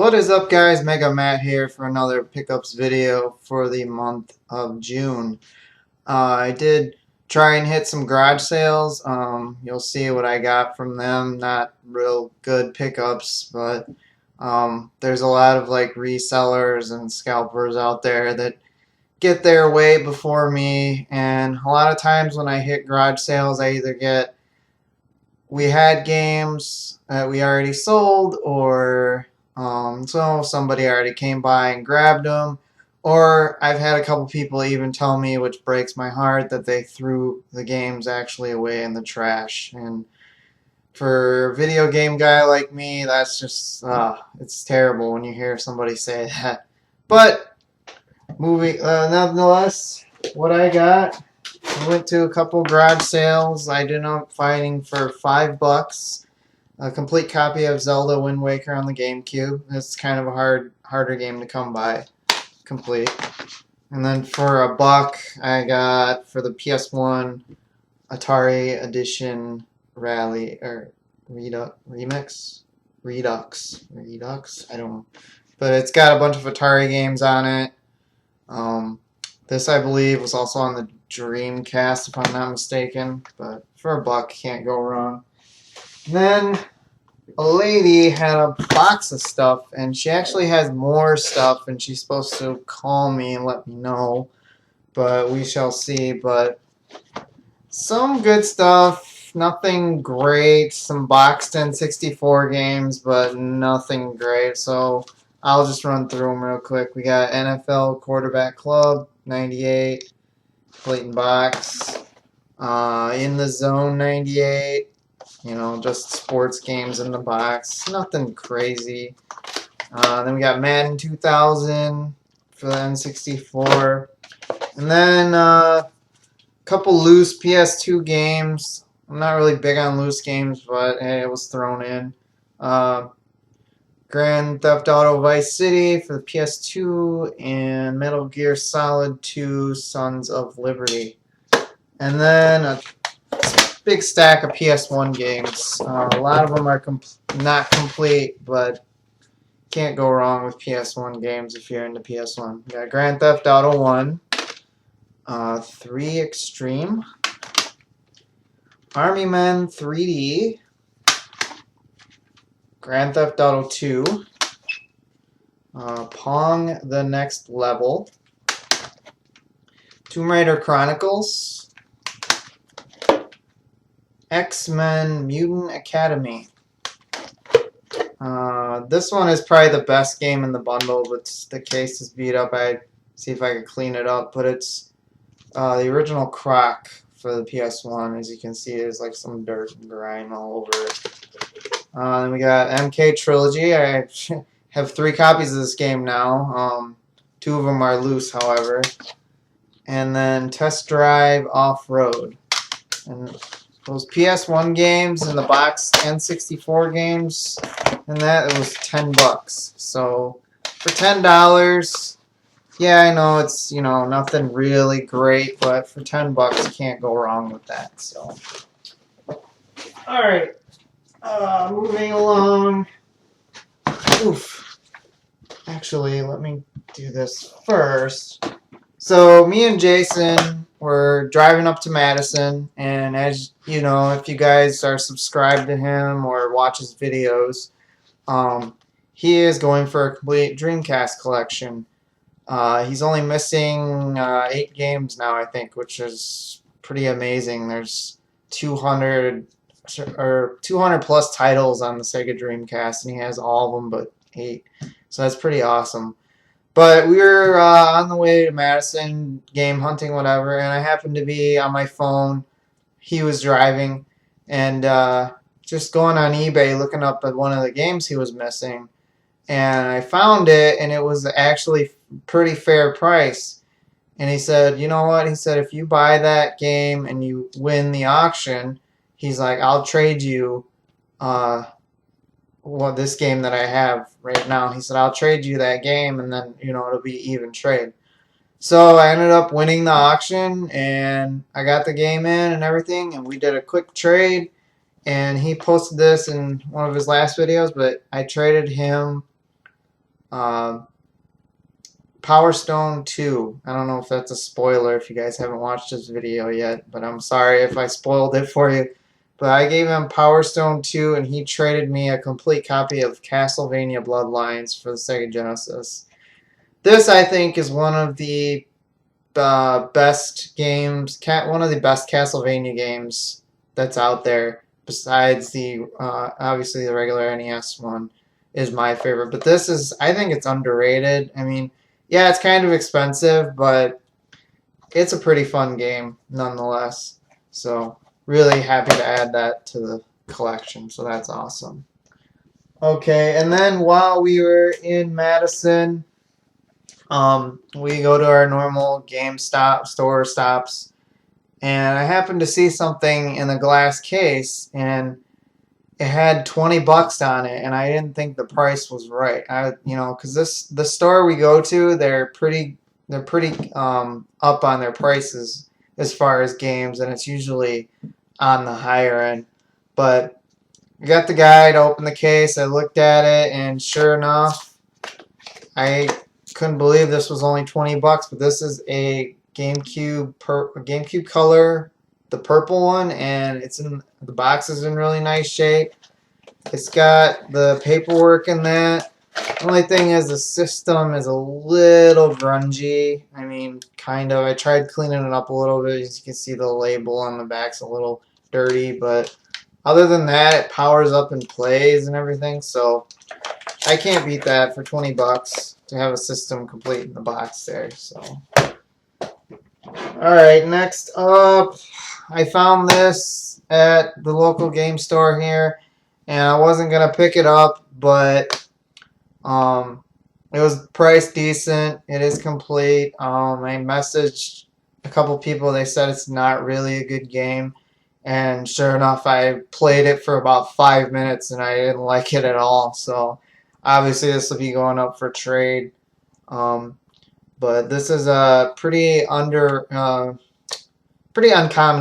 What is up, guys? Mega Matt here for another pickups video for the month of June. I did try and hit some garage sales. You'll see what I got from them. Not real good pickups, but there's a lot of like resellers and scalpers out there that get there way before me. And a lot of times when I hit garage sales, I either get we had games that we already sold, or so somebody already came by and grabbed them, or I've had a couple people even tell me, which breaks my heart, that they threw the games actually away in the trash. And for a video game guy like me, that's just it's terrible when you hear somebody say that. But nonetheless, what I got, I went to a couple garage sales. I ended up finding for $5 a complete copy of Zelda Wind Waker on the GameCube. It's kind of a harder game to come by, complete. And then for $1, I got for the PS1 Atari Edition Rally or Redux. I don't know, but it's got a bunch of Atari games on it. This, I believe, was also on the Dreamcast, if I'm not mistaken. But for $1, can't go wrong. And then a lady had a box of stuff, and she actually has more stuff, and she's supposed to call me and let me know. But we shall see. But some good stuff, nothing great. Some boxed N64 games, but nothing great. So I'll just run through them real quick. We got NFL Quarterback Club 98, Clayton box. In the Zone 98. You know, just sports games in the box. Nothing crazy. Then we got Madden 2000 for the N64. And then a couple loose PS2 games. I'm not really big on loose games, but hey, it was thrown in. Grand Theft Auto Vice City for the PS2, and Metal Gear Solid 2 Sons of Liberty. And then a big stack of PS1 games. A lot of them are not complete, but can't go wrong with PS1 games if you're into PS1. We got Grand Theft Auto 1, 3 Extreme, Army Men 3D, Grand Theft Auto 2, Pong The Next Level, Tomb Raider Chronicles, X-Men Mutant Academy. This one is probably the best game in the bundle, but the case is beat up. I'd see if I could clean it up, but it's the original Croc for the PS1. As you can see, there's like some dirt and grime all over it. Then we got MK Trilogy. I have 3 copies of this game now. 2 of them are loose, however. And then Test Drive Off-Road. And those PS1 games and the box N64 games, and that, it was $10. So for $10, yeah, I know it's, you know, nothing really great, but for $10 you can't go wrong with that. So, all right. Moving along. Oof. Actually, let me do this first. So me and Jason were driving up to Madison, and as you know, if you guys are subscribed to him or watch his videos, he is going for a complete Dreamcast collection. He's only missing 8 games now, I think, which is pretty amazing. There's 200 plus titles on the Sega Dreamcast, and he has all of them but 8. So that's pretty awesome. But we were on the way to Madison, game hunting, whatever, and I happened to be on my phone. He was driving, and just going on eBay looking up at one of the games he was missing, and I found it, and it was actually pretty fair price. And he said, you know what? He said, if you buy that game and you win the auction, he's like, I'll trade you this game that I have right now. He said, I'll trade you that game, and then, you know, it'll be even trade. So I ended up winning the auction, and I got the game in and everything, and we did a quick trade, and he posted this in one of his last videos, but I traded him Um, Power Stone 2. I don't know if that's a spoiler if you guys haven't watched this video yet, but I'm sorry if I spoiled it for you. But I gave him Power Stone 2, and he traded me a complete copy of Castlevania Bloodlines for the Sega Genesis. This, I think, is one of the best games, one of the best Castlevania games that's out there. Besides the obviously the regular NES one is my favorite, but this is, I think it's underrated. I mean, yeah, it's kind of expensive, but it's a pretty fun game nonetheless. So really happy to add that to the collection. So that's awesome. Okay, and then while we were in Madison, we go to our normal GameStop store stops, and I happened to see something in the glass case, and it had 20 bucks on it, and I didn't think the price was right. Because the store we go to, they're pretty up on their prices as far as games, and it's usually on the higher end. But I got the guy to open the case. I looked at it, and sure enough, I couldn't believe this was only 20 bucks. But this is a GameCube Color, the purple one, and the box is in really nice shape. It's got the paperwork in that. The only thing is the system is a little grungy. I mean, kind of. I tried cleaning it up a little bit. As you can see, the label on the back's a little dirty, but other than that, it powers up and plays and everything. So I can't beat that for 20 bucks to have a system complete in the box there. So, all right, next up, I found this at the local game store here, and I wasn't gonna pick it up, but it was priced decent. It is complete. I messaged a couple people. They said it's not really a good game, and sure enough, I played it for about 5 minutes, and I didn't like it at all. So obviously, this will be going up for trade. But this is a pretty uncommon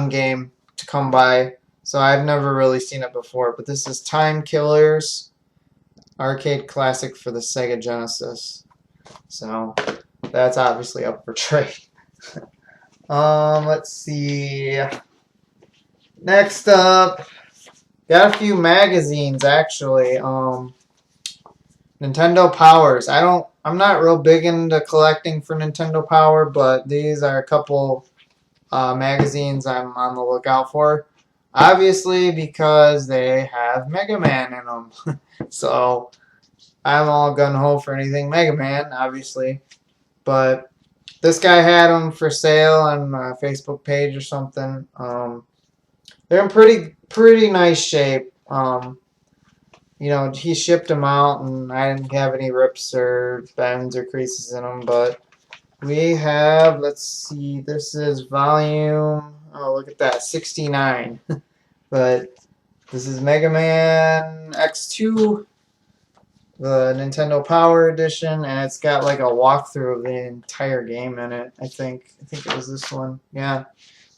game to come by. So I've never really seen it before. But this is Time Killers arcade classic for the Sega Genesis. So that's obviously up for trade. Let's see. Next up, got a few magazines actually. Nintendo Powers. I'm not real big into collecting for Nintendo Power, but these are a couple magazines I'm on the lookout for. Obviously, because they have Mega Man in them. So I'm all gung-ho for anything Mega Man, obviously. But this guy had them for sale on a Facebook page or something. They're in pretty nice shape. He shipped them out, and I didn't have any rips or bends or creases in them. But we have, let's see, this is volume, oh, look at that, 69. But this is Mega Man X2, the Nintendo Power Edition, and it's got like a walkthrough of the entire game in it. I think it was this one, yeah.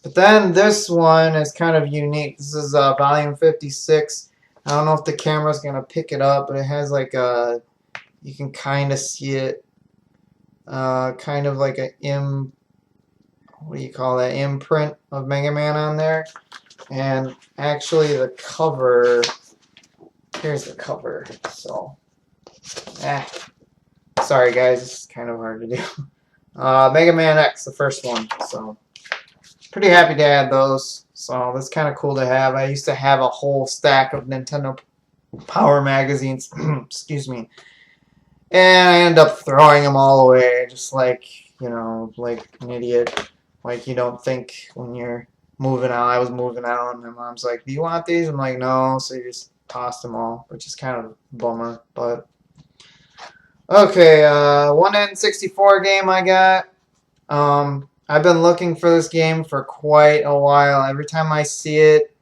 But then this one is kind of unique. This is volume 56. I don't know if the camera's gonna pick it up, but it has like you can kind of see it, kind of like what do you call that, imprint of Mega Man on there. And actually the cover, here's the cover. So, sorry guys, it's kind of hard to do. Mega Man X, the first one. So, pretty happy to add those. So that's kind of cool to have. I used to have a whole stack of Nintendo Power magazines. Excuse me. And I end up throwing them all away, just like, like an idiot. Like you don't think when you're moving out. I was moving out, and my mom's like, "Do you want these?" I'm like, "No." So you just tossed them all, which is kind of a bummer. But okay, one N64 game I got. I've been looking for this game for quite a while. Every time I see it,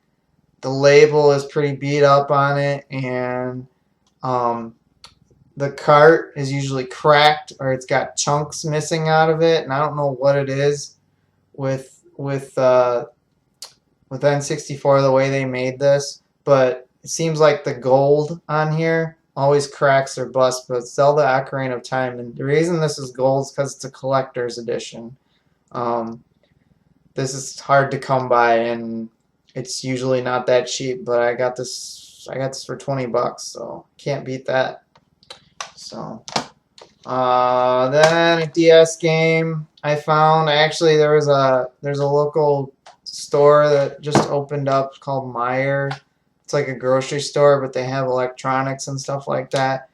the label is pretty beat up on it, and the cart is usually cracked or it's got chunks missing out of it, and I don't know what it is with N64 the way they made this, but it seems like the gold on here always cracks or busts, but Zelda Ocarina of Time. And the reason this is gold is because it's a collector's edition. Um, this is hard to come by, and it's usually not that cheap. But I got this for $20, so can't beat that. So, then a DS game I found. There's a local store that just opened up called Meijer. It's like a grocery store, but they have electronics and stuff like that.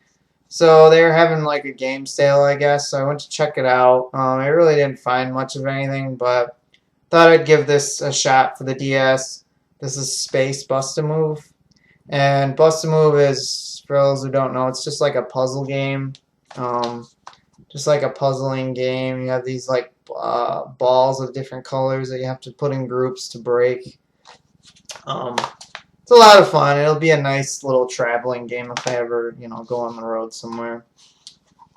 So they were having like a game sale, I guess. So I went to check it out. I really didn't find much of anything, but thought I'd give this a shot for the DS. This is Space Bust-A-Move. And Bust-A-Move is, for those who don't know, it's just like a puzzle game. Just like a puzzling game. You have these like balls of different colors that you have to put in groups to break. It's a lot of fun. It'll be a nice little traveling game if I ever, go on the road somewhere.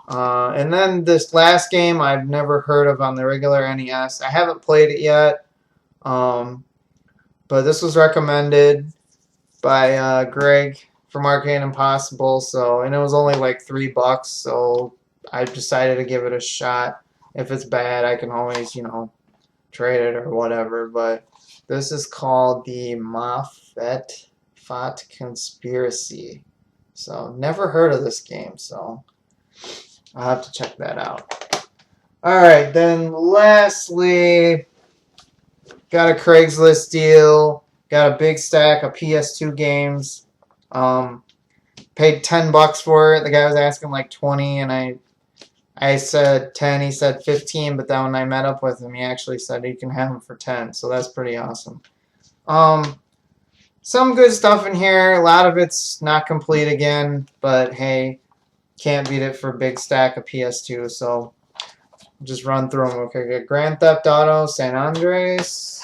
And then this last game I've never heard of on the regular NES. I haven't played it yet, but this was recommended by Greg from Arcade Impossible. And it was only like $3, so I decided to give it a shot. If it's bad, I can always, trade it or whatever. But this is called the Moffat Conspiracy. So never heard of this game, so I'll have to check that out. Alright, then lastly, got a Craigslist deal. Got a big stack of PS2 games. Paid $10 for it. The guy was asking like 20, and I said 10, he said 15, but then when I met up with him, he actually said he can have them for 10, so that's pretty awesome. Some good stuff in here. A lot of it's not complete again, but hey, can't beat it for a big stack of PS2, so just run through them. Okay, got Grand Theft Auto San Andreas.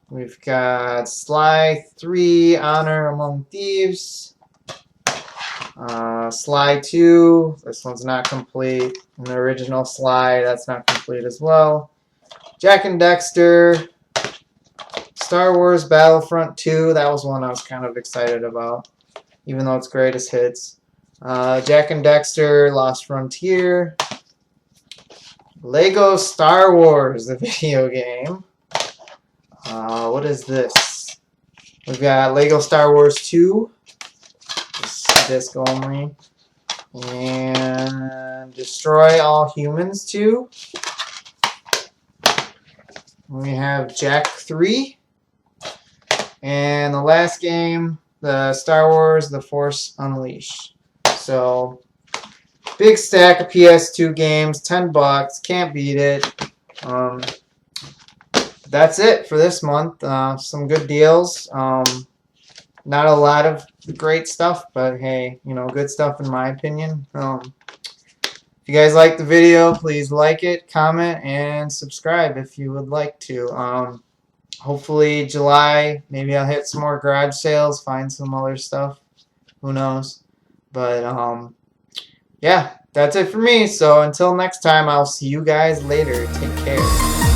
We've got Sly 3, Honor Among Thieves. Sly 2, this one's not complete. And the original Sly, that's not complete as well. Jak and Daxter. Star Wars Battlefront 2, that was one I was kind of excited about, even though it's greatest hits. Jak and Daxter Lost Frontier. Lego Star Wars, the video game. What is this? We've got Lego Star Wars 2. Disc only. And Destroy All Humans 2. We have Jak 3. And the last game, the Star Wars The Force Unleashed. So, big stack of PS2 games, $10, can't beat it. That's it for this month. Some good deals. Not a lot of great stuff, but hey, good stuff in my opinion. If you guys like the video, please like it, comment, and subscribe if you would like to. Hopefully July, maybe I'll hit some more garage sales, find some other stuff. Who knows? But yeah, that's it for me. So until next time, I'll see you guys later. Take care.